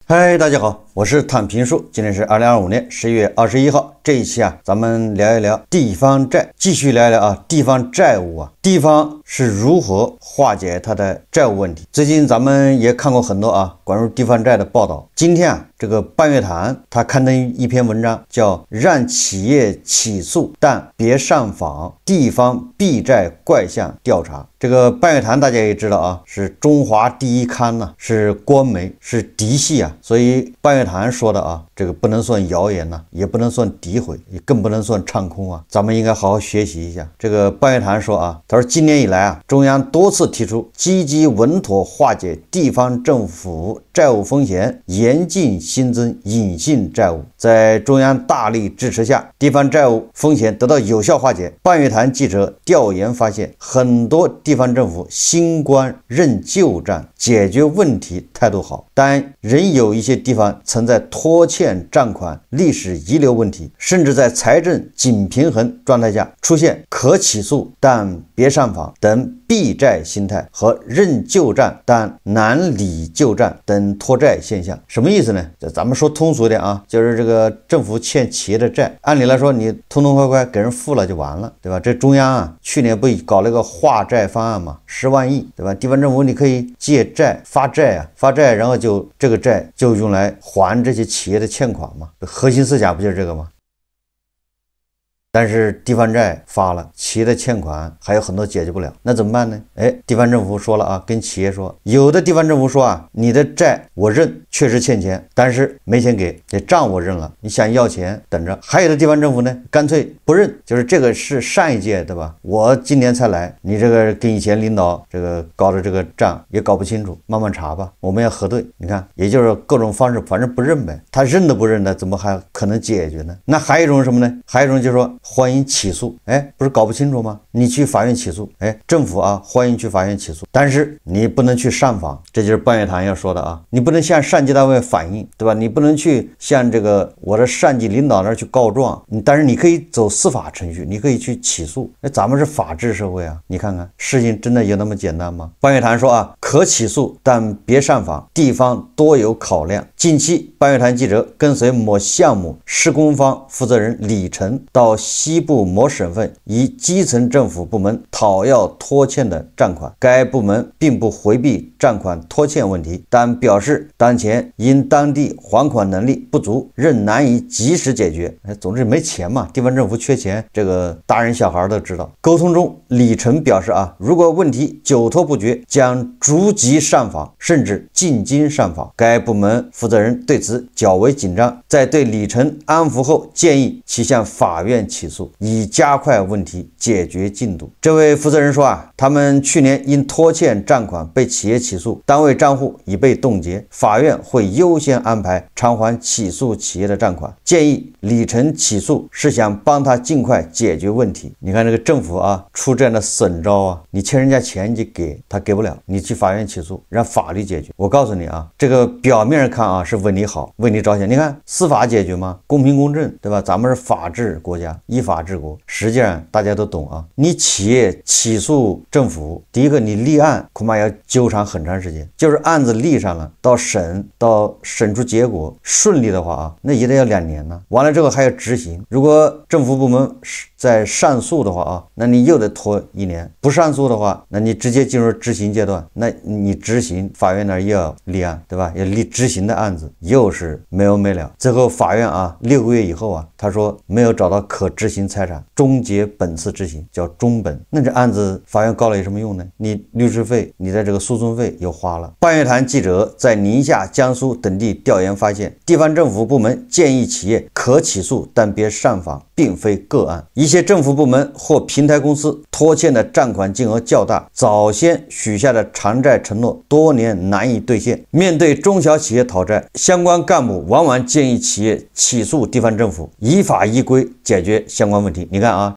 嗨，大家好，我是躺平叔，今天是2025年11月21号。這一期咱們聊一聊地方債，繼續聊一聊地方債務地方是如何化解它的債務問題。最近咱們也看過很多關於地方債的報道。今天這個半月談他刊登一篇文章，叫讓企業起訴但別上訪，地方避債怪象調查。這個半月談大家也知道是中華第一刊是官媒，是嫡系所以半月談說的這個不能算謠言也不能算诋毀，也更不能算唱空咱們應該好好學習一下。這個半月談說他說今年以來中央多次提出積極穩妥化解地方政府債務風險，嚴禁新增隱性債務，在中央大力支持下，地方債務風險得到有效化解。半月談記者調研發現，很多地方政府新官認舊賬，解決問題態度好，但仍有一些地方存在拖欠賬款、歷史遺留問題，甚至在財政緊平衡狀態下出現可起訴但別上訪等避債心態和認舊賬但難理舊賬等拖債現象。什麼意思呢？咱們說通俗一點就是這個政府欠企業的債，按理來說你痛痛快快給人付了就完了，对吧？這中央去年不搞了一個化債方案嘛，10萬億，對吧？地方政府你可以借債發債然後就這個債就用來還這些企業的欠款嘛，核心思想不就是這個嗎？但是地方債發了，企業的欠款還有很多解決不了，那怎麼辦呢？地方政府說了跟企業說，有的地方政府說你的債我認，確實欠錢，但是沒錢給，這賬我認了，你想要錢等着。還有的地方政府呢，乾脆不認，就是這個是上一屆對吧？我今年才來，你這個跟以前領導這個搞的這個賬也搞不清楚，慢慢查吧，我們要核對。你看，也就是各種方式，反正不認唄。他認都不認的，怎麼還可能解決呢？那還有一種什麼呢？還有一種就是说歡迎起訴，不是搞不清楚嗎？你去法院起訴，政府歡迎去法院起訴，但是你不能去上訪，這就是半月談要說的你不能向上级單位反映，對吧？你不能去向這個我的上级領导那兒去告狀，但是你可以走司法程序，你可以去起訴。咱們是法治社會你看看事情真的有那麼簡單嗎？半月談說可起訴但別上訪，地方多有考量。近期半月談記者跟隨某項目施工方負責人李晨到西部某省份以基層政府部門討要拖欠的賬款，該部門並不回避賬款拖欠問題，但表示當前因當地還款能力不足，仍難以及時解決。總之沒錢嘛，地方政府缺錢，這個大人小孩都知道。溝通中，李晨表示如果問題久拖不決，將逐級上訪，甚至進京上訪。該部門負責人對此較為緊張，在對李晨安撫後，建議其向法院起訴，以加快問題解決進度。這位負責人說他們去年因拖欠賬款被企業起訴，單位賬戶已被凍結，法院會優先安排償還起訴企業的賬款。建議李晨起訴是想幫他盡快解決問題。你看這個政府出這樣的損招你欠人家錢你就給他，給不了，你去法院起訴，讓法律解決。我告訴你這個表面上看是為你好，為你着想。你看司法解決吗？公平公正，对吧？咱們是法治國家，依法治国。實際上大家都懂你企業起訴政府，第一個你立案恐怕要糾纏很長時間，就是案子立上了，到審出結果順利的話那也得要2年呢。完了之後還要執行，如果政府部門在上訴的話那你又得拖1年；不上訴的话，那你直接進入執行階段，那你執行法院那又要立案，对吧？要立執行的案子又是没完没了。最後法院6個月以後他說沒有找到可執行財產，終結本次執行，叫終本。那這案子法院告了有什麼用呢？你律師費，你的這個訴訟費又花了。半月談記者在寧夏、江蘇等地調研發現，地方政府部門建議企業可起訴但別上訪，並非個案。一些政府部門或平台公司拖欠的賬款金額較大，早先許下的償債承諾多年難以兌現。面對中小企業討債，相關幹部往往建議企業起訴地方政府，依法依規解決相關問題。你看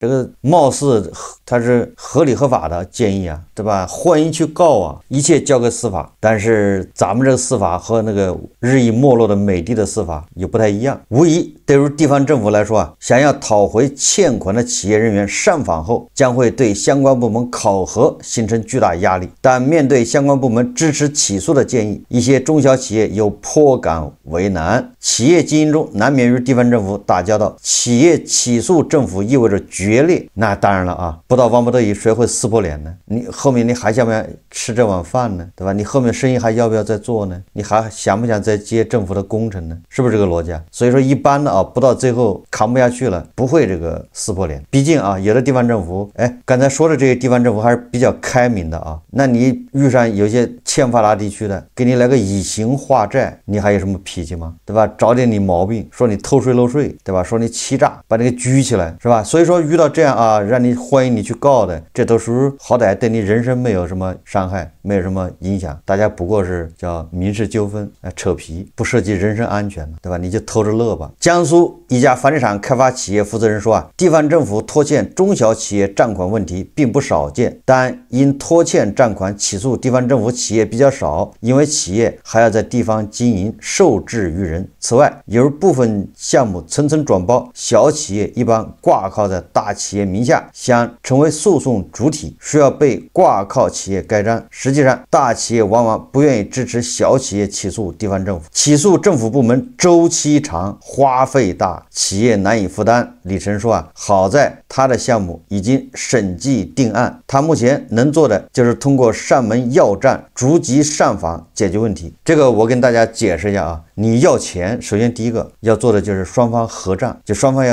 這個貌似它是合理合法的建議啊，对吧？歡迎去告啊，一切交給司法。但是咱們這個司法和那個日益沒落的美帝的司法也不太一樣，無疑對於地方政府來說啊，想要討回欠款的企業人員上訪後，將會對相關部門考核形成巨大壓力。但面對相關部門支持起訴的建議，一些中小企業又頗感為難。企業经营中難免與地方政府打交道，企業起訴政府意味着決裂。那當然了啊，不到万不得已誰會撕破臉呢？你後面你還想不想吃這碗飯呢？对吧？你後面生意還要不要再做呢？你還想不想再接政府的工程呢？是不是这个邏輯啊？所以說一般的啊，不到最後扛不下去了，不會這個撕破臉。畢竟啊，有的地方政府，剛才說的這些地方政府還是比較開明的啊。那你遇上有些欠發達地區的，給你來個以刑化債，你還有什麼脾氣嗎？對吧？找點你毛病，說你偷稅漏稅，對吧？說你欺詐，把你給舉起來，是吧？所以說遇到這樣啊，讓你歡迎你去告的，這都屬於好歹對你人身沒有什麼傷害，沒有什麼影響，大家不過是叫民事糾紛，扯皮，不涉及人身安全，對吧？你就偷着樂吧。江蘇一家房地產開發企業負責人說啊，地方政府拖欠中小企業賬款問題並不少見，但因拖欠賬款起訴地方政府企業比較少，因為企業還要在地方經營，受制於人。此外，由於部分項目層層轉包，小企業一般掛靠在大企業名下，想成為訴訟主體，需要被掛靠企業蓋章。實際上，大企業往往不願意支持小企業起訴地方政府，起訴政府部門周期長，花費大，企業難以負擔。李晨說啊，好在他的項目已經審計定案，他目前能做的就是通過上門要賬、逐級上訪解決問題。這個我跟大家解釋一下啊，你要錢，首先第一個要做的就是雙方核賬，就雙方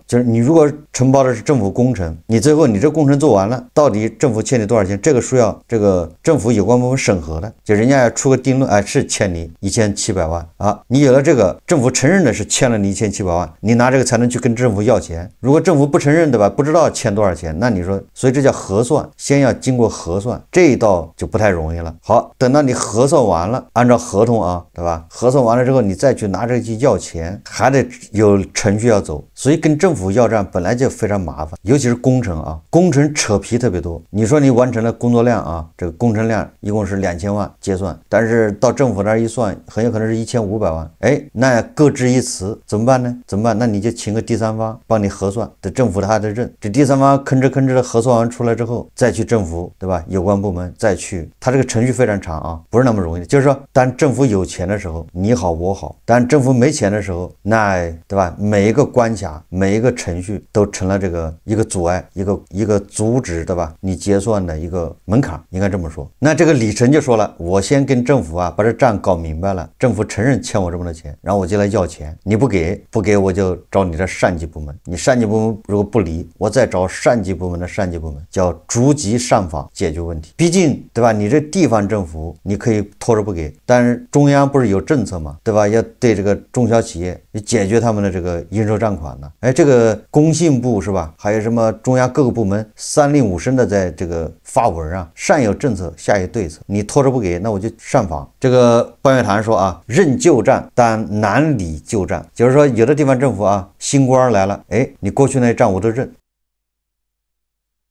就是你如果承包的是政府工程，你最後你這工程做完了，到底政府欠你多少錢，這個需要這個政府有關部門審核的，就人家要出個定論，是欠你1700萬啊，你有了這個政府承認的是欠了你1700萬，你拿這個才能去跟政府要錢。如果政府不承認，對吧？不知道欠多少錢，那你說，所以這叫核算，先要經過核算，這一道就不太容易了。好，等到你核算完了，按照合同啊，對吧？核算完了之後，你再去拿這個去要錢，還得有程序要走，所以跟政府要賬本來就非常麻煩，尤其是工程啊，工程扯皮特別多。你說你完成了工作量啊，這個工程量一共是2000萬結算，但是到政府那兒一算，很有可能是1500萬，那各執一詞，怎麼辦呢？怎麼辦？那你就請個第三方幫你核算，這政府他還得認，這第三方吭哧的核算完出來之後，再去政府，對吧？有關部門再去，他這個程序非常長啊，不是那麼容易的。就是說，當政府有錢的時候，你好我好；當政府沒錢的時候，那對吧？每一個關卡，每一個程序都成了這個一個阻礙，一個阻止，對吧？你結算的一個門檻，應該這麼說。那這個李晨就說了，我先跟政府啊把這賬搞明白了，政府承認欠我這麼多錢，然後我就來要錢，你不給我就找你的上級部門，你上級部門如果不理，我再找上級部門的上級部門，叫逐級上訪解決問題。畢竟對吧？你這地方政府你可以拖着不給，但是中央不是有政策嘛，對吧？要對這個中小企業解決他們的這個應收賬款呢。這個工信部是吧？還有什麼中央各個部門三令五申的在這個發文啊，上有政策下有對策，你拖着不給，那我就上訪。這個半月談說啊，認舊賬但難理舊賬，就是說有的地方政府啊，新官來了，你過去那賬我都認，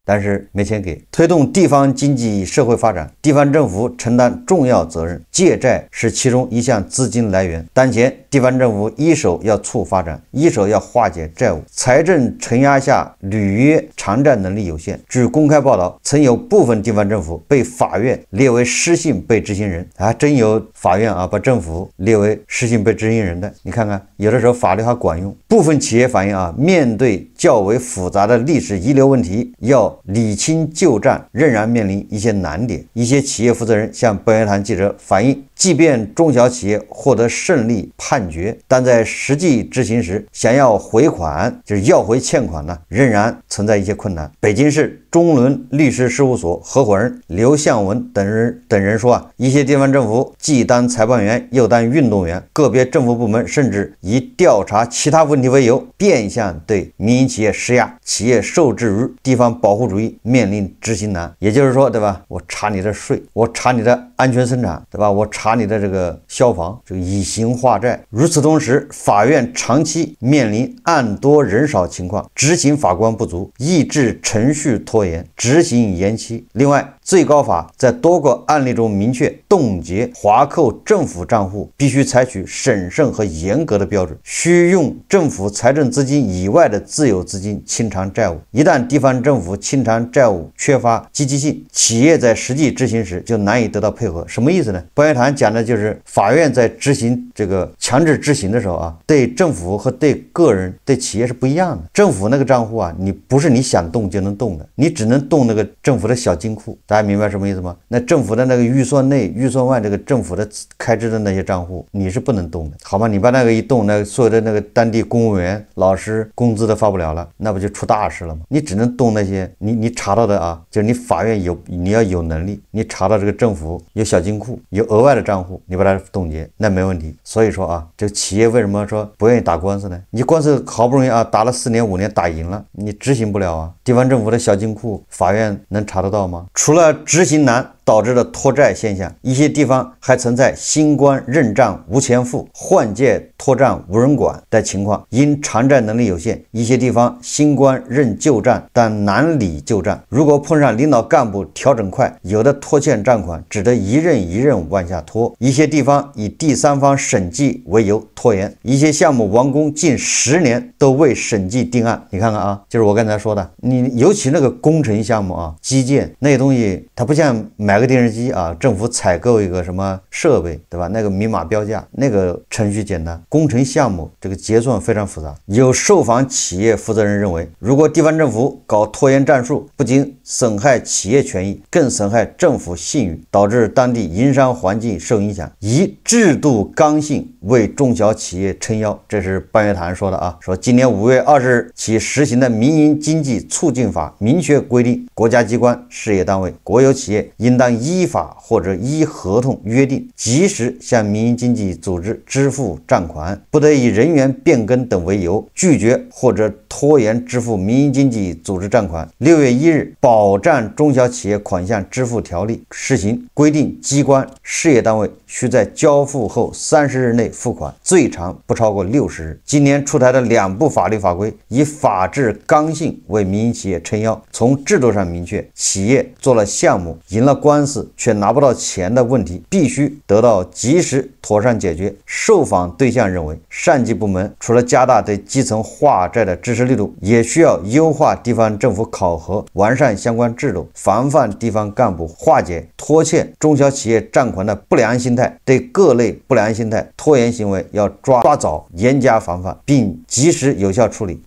但是沒錢給。推動地方經濟社會發展，地方政府承擔重要責任，借債是其中一項資金來源。當前地方政府一手要促發展，一手要化解債務，財政承壓下履約償債能力有限。據公開報道，曾有部分地方政府被法院列為失信被執行人啊，真有法院啊把政府列為失信被執行人的。你看看，有的時候法律還管用。部分企業反映啊，面對較為複雜的歷史遺留問題，要理清舊賬仍然面臨一些難點。一些企業負責人向本月談記者反映，即便中小企業獲得勝利判決，但在實際執行時，想要回款，就是要回欠款呢，仍然存在一些困難。北京市中倫律師事務所合夥人劉向文等人說啊，一些地方政府既當裁判員又當運動員，個別政府部門甚至以調查其他問題為由，變相對民營企業施壓，企業受制於地方保護主義，面臨執行難。也就是說，對吧？我查你的稅，我查你的安全生產，對吧？我查你的這個消防，這個以刑化債。與此同時，法院長期面臨案多人少情況，執行法官不足，抑制程序拖延，執行延期。另外，最高法在多个案例中明確凍結、劃扣政府賬戶必須採取審慎和嚴格的標準，需用政府財政資金以外的自有資金清償債務。一旦地方政府清償債務缺乏積極性，企業在實際執行時就難以得到配合。什麼意思呢？半月談講的就是法院在執行這個強制執行的時候啊，對政府和對個人、對企業是不一樣的。政府那個賬戶啊，你不是你想動就能動的，你只能動那個政府的小金庫。大家明白什麼意思嗎？那政府的那個預算內、預算外這個政府的開支的那些賬戶，你是不能動的，好嗎？你把那個一動，那個所有的那個當地公務員、老師工資都發不了了，那不就出大事了嗎？你只能動那些你查到的啊，就是你法院你要有能力，你查到這個政府有小金庫、有額外的賬戶，你把它凍結，那沒問題。所以說啊，這個企業為什麼說不願意打官司呢？你官司好不容易啊打了4年5年打贏了，你執行不了啊，地方政府的小金庫，法院能查得到嗎？除了執行難導致的拖債現象，一些地方還存在新官認賬無錢付、換屆拖賬無人管的情況。因償債能力有限，一些地方新官認舊賬但難理舊賬。如果碰上領導幹部調整快，有的拖欠賬款只得一任一任往下拖。一些地方以第三方審計為由拖延，一些項目完工近10年都未審計定案。你看看啊，就是我剛才說的，你尤其那個工程項目啊，基建那些東西，它不像買個電視機啊，政府採購一個什麼設備，對吧？那個明碼標價，那個程序簡單。工程項目這個結算非常複雜。有受訪企業負責人認為，如果地方政府搞拖延戰術，不僅損害企業權益，更損害政府信譽，導致當地營商環境受影響。以制度剛性為中小企業撐腰，這是半月談說的啊。說今年5月20日起實行的民營經濟促進法明確規定，國家機關、事業單位、國有企業應當依法或者依合同約定，及時向民營經濟組織支付賬款，不得以人員變更等為由拒絕或者拖延支付民營經濟組織賬款。6月1日，保障中小企業款項支付條例施行，規定機關、事業單位需在交付後30日內付款，最長不超過60日。今年出台的2部法律法規，以法治剛性為民營企業撐腰。從制度上明確，企業做了項目，贏了官司卻拿不到錢的問題，必須得到及時妥善解決。受訪對象認為，上級部門除了加大對基層化債的支持力度，也需要優化地方政府考核，完善相關制度，防範地方幹部化解拖欠中小企業賬款的不良心態。對各類不良心態拖延行為要抓早，嚴加防範，並及時有效處理。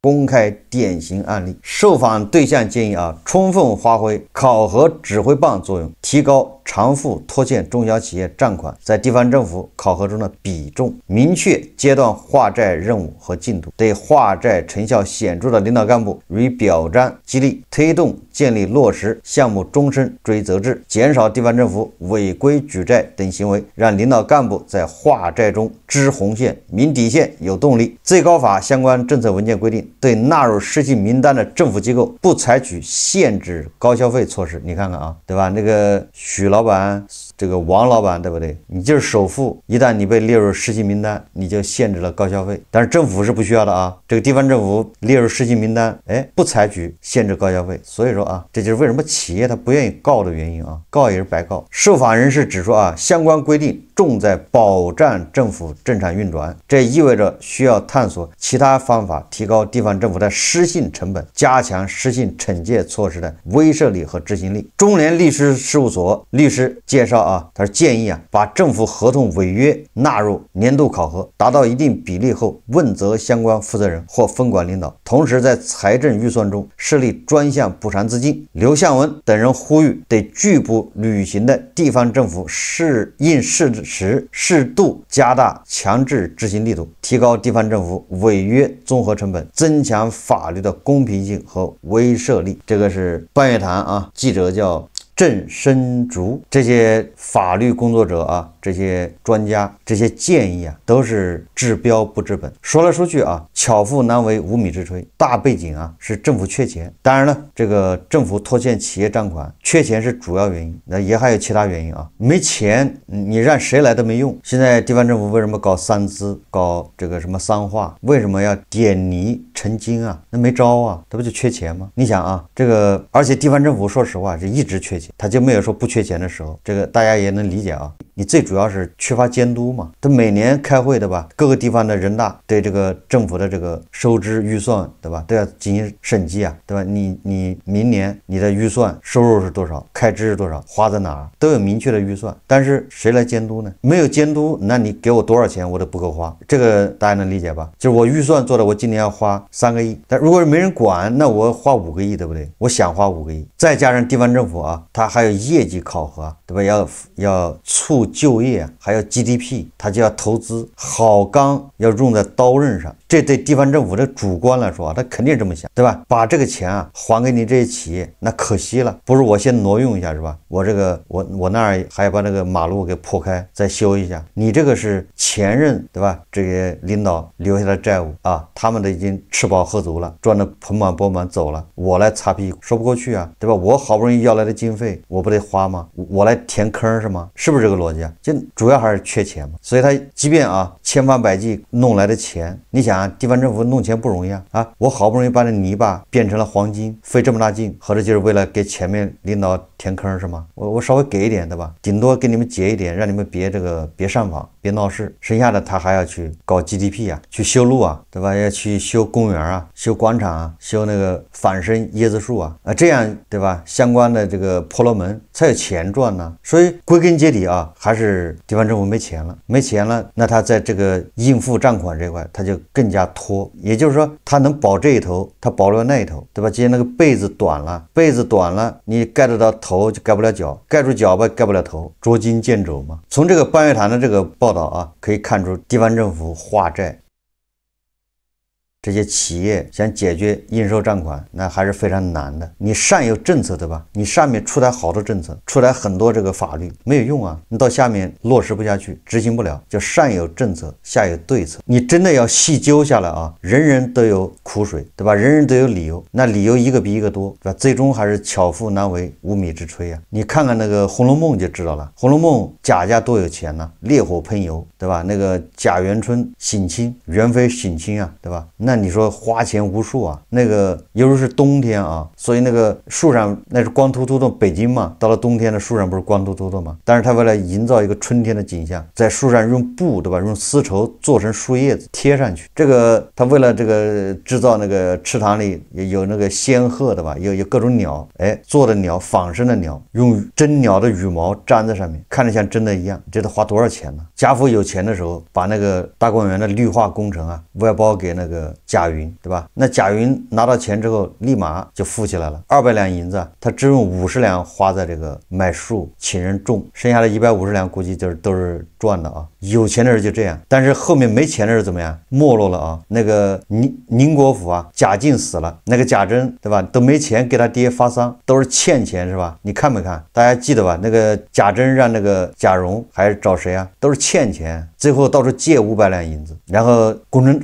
公開典型案例，受訪對象建議啊，充分發揮考核指揮棒作用，提高償付拖欠中小企業賬款在地方政府考核中的比重，明確階段化債任務和進度，對化債成效顯著的領導幹部予以表彰激勵，推動建立落實項目終身追責制，減少地方政府違規舉債等行為，讓領導幹部在化債中知紅線、明底線，有動力。最高法相關政策文件規定，對納入失信名單的政府機構不採取限制高消費措施。你看看啊，對吧？那個許老闆，這個王老闆，對不對？你就是首富，一旦你被列入失信名單，你就限制了高消費。但是政府是不需要的啊，這個地方政府列入失信名單，不採取限制高消費。所以說啊，這就是為什麼企業他不願意告的原因啊，告也是白告。受訪人士指出啊，相關規定重在保障政府正常運轉，這意味着需要探索其他方法，提高地方政府的失信成本，加強失信懲戒措施的威懾力和執行力。中聯律師事務所律師介紹啊，他是建議啊，把政府合同違約納入年度考核，達到一定比例後問責相關負責人或分管領導，同時在財政預算中設立專項補償資金。劉向文等人呼籲對拒不履行的地方政府應適度加大強制執行力度，提高地方政府違約綜合成本，增強法律的公平性和威懾力。這個是半月談啊，記者叫鄭生竹，這些法律工作者啊，這些專家這些建議啊，都是治標不治本。說來說去啊，巧妇難為无米之炊，大背景啊是政府缺钱。当然了，这个政府拖欠企業賬款，缺錢是主要原因，那也還有其他原因啊。沒錢，你讓誰來都沒用。現在地方政府為什麼搞三資，搞這個什麼商化？為什麼要點泥成金啊？那沒招啊，這不就缺錢嗎？你想啊，這個而且地方政府說實話是一直缺錢，他就沒有說不缺錢的時候，這個大家也能理解啊。你最主要是缺乏監督嘛，他每年開會對吧？各個地方的人大對這個政府的這個收支預算對吧，都要進行審計啊，對吧？你明年你的預算收入是多少，開支是多少，花在哪兒，都有明確的預算。但是誰來監督呢？沒有監督，那你給我多少錢我都不夠花，這個大家能理解吧？就是我預算做的，我今年要花3個億，但如果是沒人管，那我花5個億，對不對？我想花5個億，再加上地方政府啊，它還有業績考核，對吧？要促就業啊，還有 GDP， 它就要投資，好鋼要用在刀刃上。這對地方政府的主觀來說啊，他肯定這麼想，對吧？把這個錢啊還給你這些企業，那可惜了，不是我先挪用一下是吧？我這個我那兒還要把那個馬路給破開，再修一下。你這個是前任對吧？這些領導留下的債務啊，他們都已經吃飽喝足了，賺得盆滿缽滿走了，我來擦屁股，說不過去啊，對吧？我好不容易要來的經費，我不得花嗎？我來填坑是嗎？是不是這個邏輯啊？就主要還是缺錢嘛。所以他即便啊千方百計弄來的錢，你想地方政府弄錢不容易啊！我好不容易把那泥巴變成了黃金，費這麼大勁，合着就是為了給前面領導填坑是嗎？我稍微給一點對吧？頂多給你們結一點，讓你們別上訪，別鬧事。剩下的他還要去搞 GDP 啊，去修路啊，對吧？要去修公園啊，修廣場啊，修那個仿生椰子樹啊，這樣對吧？相關的這個婆羅門才有錢賺呢。所以歸根結底啊，還是地方政府沒錢了，那他在這個應付賬款這塊，他就更加拖。也就是說，他能保這一頭，他保不了那一頭，對吧？今天那個被子短了，你蓋得到頭就蓋不了腳，蓋住腳吧蓋不了頭，捉襟見肘嘛。從這個半月談的這個報道啊，可以看出地方政府化債。這些企業想解決應收賬款，那還是非常難的。你上有政策，對吧？你上面出台好多政策，出台很多這個法律，沒有用啊。你到下面落實不下去，執行不了，就上有政策，下有對策。你真的要細究下來啊，人人都有苦水，對吧？人人都有理由，那理由一個比一個多，對吧？最終還是巧婦難為無米之炊啊。你看看那個《紅樓夢》就知道了，《紅樓夢》賈家多有錢呢，烈火噴油，對吧？那個賈元春省親，元妃省親啊，對吧？那你說花錢無數啊，那個尤其是冬天啊，所以那個樹上那是光禿禿的，北京嘛，到了冬天的樹上不是光禿禿的嗎？但是他為了營造一個春天的景象，在樹上用布，對吧？用絲綢做成樹葉子貼上去。這個他為了這個製造那個池塘裡有那個仙鶴，對吧？有各種鳥，做的鳥仿生的鳥，用真鳥的羽毛粘在上面，看着像真的一樣。這得花多少錢呢？賈府有錢的時候，把那個大觀園的綠化工程啊外包給那個賈雲。對吧？那賈雲拿到錢之後，立馬就富起來了。200兩銀子，他只用50兩花在這個買樹，請人種，剩下的150兩估計就是都是賺的啊。有錢的人就這樣，但是後面沒錢的人怎麼樣？沒落了啊。那個寧國府啊，賈靜死了，那個賈珍對吧？都沒錢給他爹發喪，都是欠錢是吧？你看沒看？大家記得吧？那個賈珍讓那個賈蓉還是找誰啊？都是欠錢，最後到處借500兩銀子，然後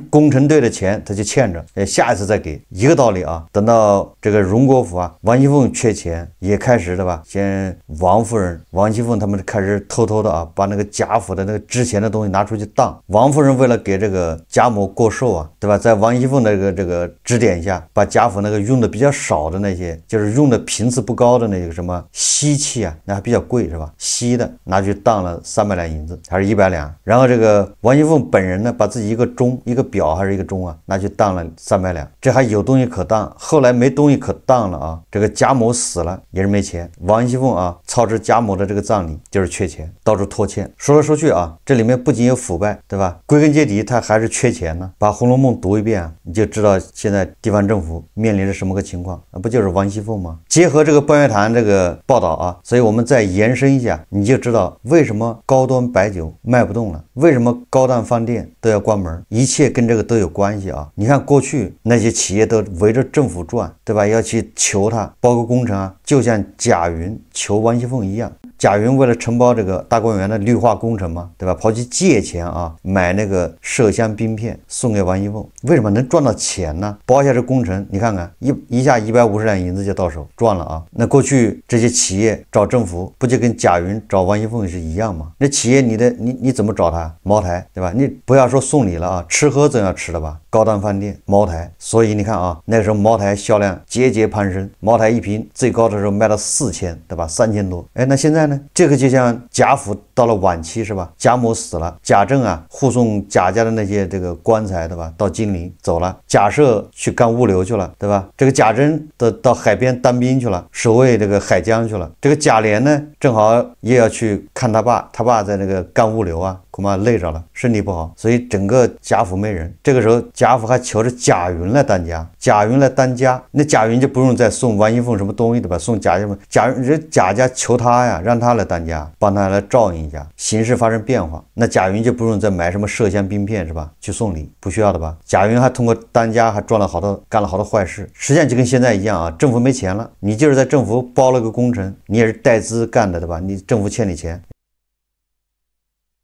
工程隊的錢他就欠着，下一次再給，一個道理啊。等到這個榮國府啊，王熙鳳缺錢也開始的吧？先王夫人、王熙鳳他們開始偷偷的啊，把那個賈府的那個值錢的東西拿出去當。王夫人為了給這個賈母過壽啊，對吧？在王熙鳳的這個指點下，把賈府那個用的比較少的那些，就是用的頻次不高的那個什麼锡器啊，那還比較貴是吧？錫的拿去當了300兩銀子，還是100兩。然後這個王熙鳳本人呢，把自己一個鐘、一個表還是一個鐘啊，拿去當了300兩，這還有東西可當。後來沒東西可當了啊，這個賈母死了也是沒錢。王熙鳳啊，操持賈母的這個葬禮就是缺錢，到處拖欠。說來說去啊，這裡面不僅有腐敗，對吧？歸根結底他還是缺錢呢。把《紅樓夢》讀一遍啊，你就知道現在地方政府面臨着什麼個情況啊？不就是王熙鳳嗎？結合這個半月談這個報道啊，所以我們再延伸一下，你就知道為什麼高端白酒賣不動了，為什麼高檔飯店都要關門，一切跟這個都有關係啊。你看過去那些企業都圍着政府轉，對吧？要去求他包個工程啊，就像賈雲求王熙鳳一樣。賈雲為了承包這個大觀園的綠化工程臣嘛，对吧？跑去借錢啊，買那個麝香冰片送給王熙鳳，為什麼能賺到錢呢？包下這工程，你看看一下150兩銀子就到手，賺了啊！那過去這些企業找政府，不就跟賈雲找王熙鳳是一樣嗎？那企業你怎麼找他？茅台，對吧？你不要說送禮了啊，吃喝總要吃的吧？高檔飯店，茅台。所以你看啊，那個時候茅台銷量節節攀升，茅台一瓶最高的時候賣到4000，對吧？3000多。哎，那現在呢？這個就像賈府到了晚期是吧？賈母死了，賈政啊護送賈家的那些這個棺材，對吧？到金陵走了，賈赦去幹物流去了，對吧？這個賈珍到海邊當兵去了，守衛這個海疆去了。這個賈璉呢，正好也要去看他爸在那個幹物流啊，恐怕累着了，身體不好，所以整個賈府沒人。這個時候賈府還求着賈雲來當家，賈雲來當家，那賈雲就不用再送王熙鳳什麼東西，對吧？送賈家求他呀，讓他來當家，幫他來照應一下，形勢發生變化，那賈雲就不用再買什麼麝香冰片是吧？去送禮，不需要的吧？賈雲還通過當家還幹了好多壞事，實際上就跟現在一樣啊，政府沒錢了，你就是在政府包了個工程，你也是代資幹的，对吧？你政府欠你錢。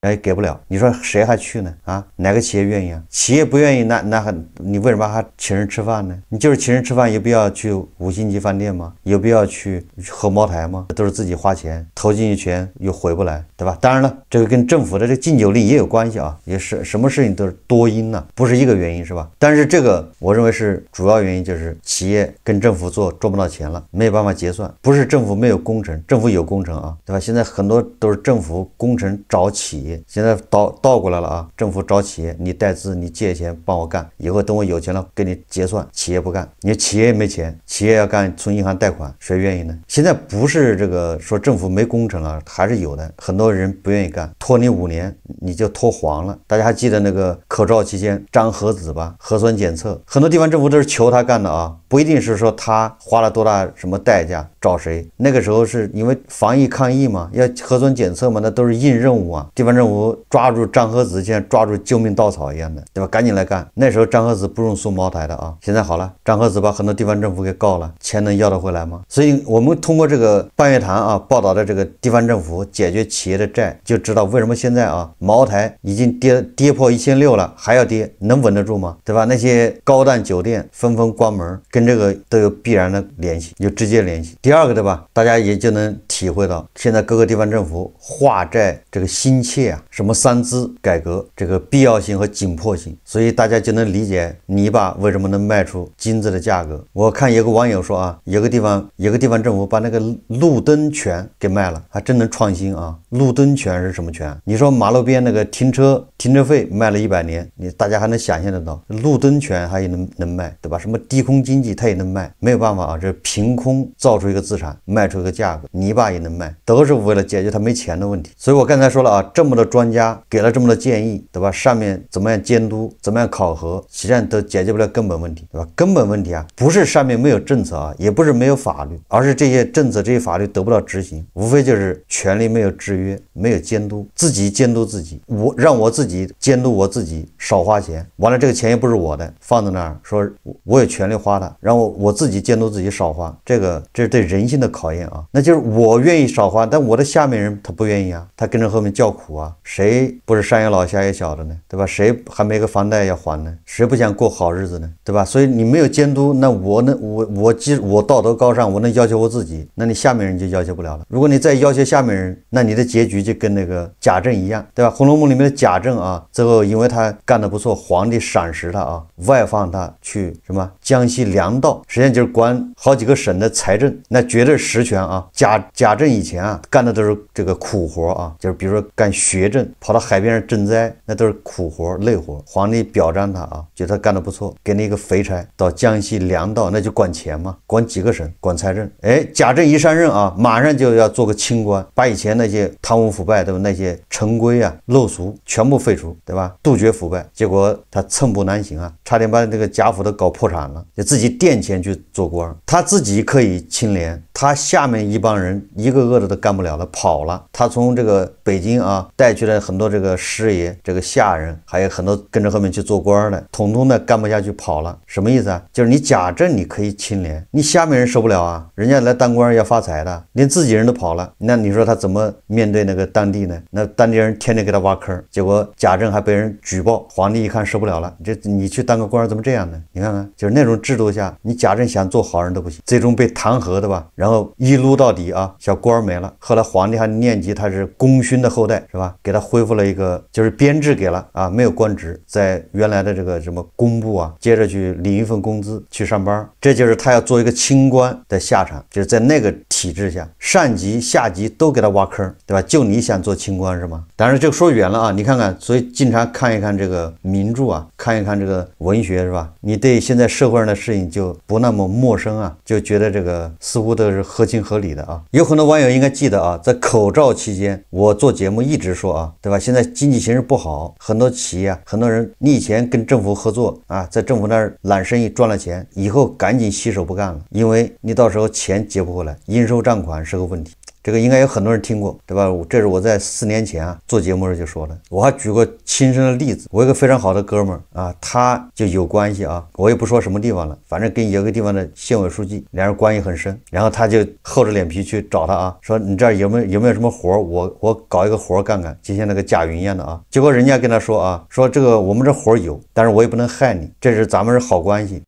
哎，給不了，你說誰還去呢？啊，哪個企業願意啊？企業不願意，那還你為什麼還請人吃飯呢？你就是請人吃飯，有必要去5星級飯店嗎？有必要去喝茅台嗎？都是自己花錢投進去錢又回不來，对吧？当然了，這個跟政府的這個禁酒令也有關係啊，也是什麼事情都是多因呢，不是一個原因是吧？但是這個我認為是主要原因，就是企業跟政府賺不到錢了，沒有辦法結算，不是政府沒有工程，政府有工程啊，對吧？現在很多都是政府工程找企業。現在倒過來了啊！政府找企業，你代資，你借錢幫我幹，以後等我有錢了給你結算。企業不幹，你企業沒錢，企業要幹從銀行貸款，誰願意呢？現在不是這個說政府沒工程了，還是有的，很多人不願意幹，拖你5年你就拖黃了。大家還記得那個口罩期間張和子吧？核酸檢測，很多地方政府都是求他幹的啊，不一定是說他花了多大什麼代價找誰。那個時候是因為防疫抗疫嘛，要核酸檢測嘛，那都是硬任務啊，地方政府抓住張和子，像抓住救命稻草一樣的，對吧？趕緊來幹。那時候張和子不用送茅台的啊。現在好了，张和子把很多地方政府給告了，錢能要得回來嗎？所以我們通過這個半月談啊報道的這個地方政府解決企業的債，就知道為什麼現在啊茅台已經跌破1600了，還要跌，能穩得住嗎？對吧？那些高檔酒店紛紛關門，跟這個都有必然的聯繫，有直接聯繫。第二個，对吧？大家也就能體會到現在各個地方政府化債這個心切啊，什麼3資改革這個必要性和緊迫性，所以大家就能理解泥巴為什麼能賣出金子的價格。我看有個網友說啊，有個地方政府把那個路燈權給賣了，還真能創新啊！路燈權是什麼權？你說馬路邊那個停車費賣了100年，大家還能想象得到，路燈權它也能賣，對吧？什麼低空經濟它也能賣，沒有辦法啊，這憑空造出一個資產，賣出一個價格，泥巴也能賣，都是為了解決他沒錢的問題。所以我剛才說了啊，這麼多專家給了這麼多建議，對吧？上面怎麼樣監督，怎麼樣考核，實際上都解決不了根本問題，對吧？根本問題啊，不是上面沒有政策啊，也不是沒有法律，而是這些政策、这些法律得不到執行，無非就是權力沒有制約，沒有監督，自己監督自己，讓我自己監督我自己，少花錢，完了這個錢也不是我的，放在那兒說我有權利花它，讓我自己監督自己少花，這是對人性的考驗啊。那就是我願意少花，但我的下面人他不願意啊，他跟着後面叫苦啊，誰不是上有老下有小的呢？对吧？誰還沒個房貸要還呢？誰不想過好日子呢？對吧？所以你沒有監督，那我道德高尚，我能要求我自己，那你下面人就要求不了了。如果你再要求下面人，那你的結局就跟那個賈政一樣，對吧？《紅樓夢》裡面的賈政啊，最後因為他幹得不錯，皇帝賞識他啊，外放他去什麼江西粮道，實際上就是管好幾個省的財政，那絕對實權啊。賈政以前啊幹的都是這個苦活啊，就是比如說幹學政，跑到海邊上賑災，那都是苦活累活。皇帝表彰他啊，覺得他幹得不錯，給你一個肥差，到江西糧道，那就管錢嘛，管幾個省，管財政。哎，賈政一上任啊，馬上就要做個清官，把以前那些貪污腐敗，對吧？那些陳規啊、陋俗全部廢除，對吧？杜絕腐敗。結果他寸步難行啊，差點把這個賈府都搞破產了，就自己垫錢去做官，他自己可以清廉，他下面一帮人一个个的都干不了了，跑了。他从这个北京啊带去了很多这个师爷、这个下人，还有很多跟着后面去做官的，统统的干不下去跑了。什么意思啊？就是你贾政你可以清廉，你下面人受不了啊，人家来当官要发财的，连自己人都跑了，那你说他怎么面对那个当地呢？那当地人天天给他挖坑，結果贾政還被人舉報，皇帝一看受不了了，這你去當個官怎麼這樣呢？你看看，就是那種制度下，你賈政想做好人都不行，最終被彈劾的吧，然後一擼到底啊，小官沒了。後來皇帝還念及他是功勳的後代，是吧？給他恢復了一個就是編制給了啊，沒有官職，在原來的這個什麼工部啊，接着去領一份工資去上班，這就是他要做一個清官的下場，就是在那個體制下，上級下級都給他挖坑，對吧？就你想做清官是嗎？當然這個說遠了啊，你看看，所以經常看一看這個名著啊，看一看這個文學是吧？你對現在社會上的事情就不那麼陌生啊，就覺得這個似乎都是合情合理的啊。有很多網友應該記得啊，在口罩期間我做節目一直說啊，對吧？現在經濟形勢不好，很多企業啊，很多人你以前跟政府合作啊，在政府那兒攬生意賺了錢，以後趕緊洗手不幹了，因為你到時候錢結不回來，應收賬款是個問題。這個應該有很多人聽過，對吧？這是我在4年前啊做節目時就說的。我還舉過親身的例子，我有個非常好的哥們兒啊，他就有關係啊，我也不說什麼地方了，反正跟有個地方的縣委書記兩人關係很深，然後他就厚着臉皮去找他啊，說你這兒有沒有什麼活，我搞一個活幹幹，就像那個賈雲一樣的啊。結果人家跟他說啊，說這個我們這活有，但是我也不能害你，這是咱們是好關係。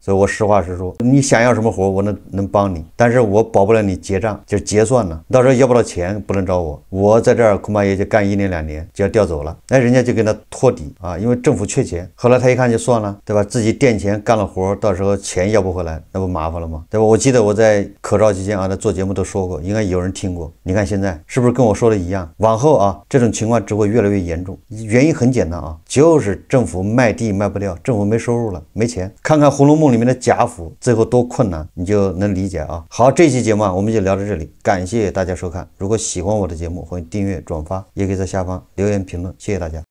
所以我實話實說，你想要什麼活，我能幫你，但是我保不了你結賬，就是結算了，到時候要不到錢不能找我，我在這兒恐怕也就幹1年2年就要調走了，那人家就跟他托底啊，因為政府缺錢，後來他一看就算了，對吧？自己墊錢幹了活，到時候錢要不回來，那不麻煩了嗎？對吧？我記得我在口罩期間啊，在做節目都說過，應該有人聽過。你看現在是不是跟我說的一樣？往後啊，這種情況只會越來越嚴重，原因很簡單啊，就是政府賣地賣不掉，政府沒收入了，沒錢。看看《紅樓夢》裡面的賈府最後多困難，你就能理解啊。好，這期節目啊，我們就聊到這裡，感謝大家收看。如果喜歡我的節目，歡迎訂閱轉發，也可以在下方留言評論，謝謝大家。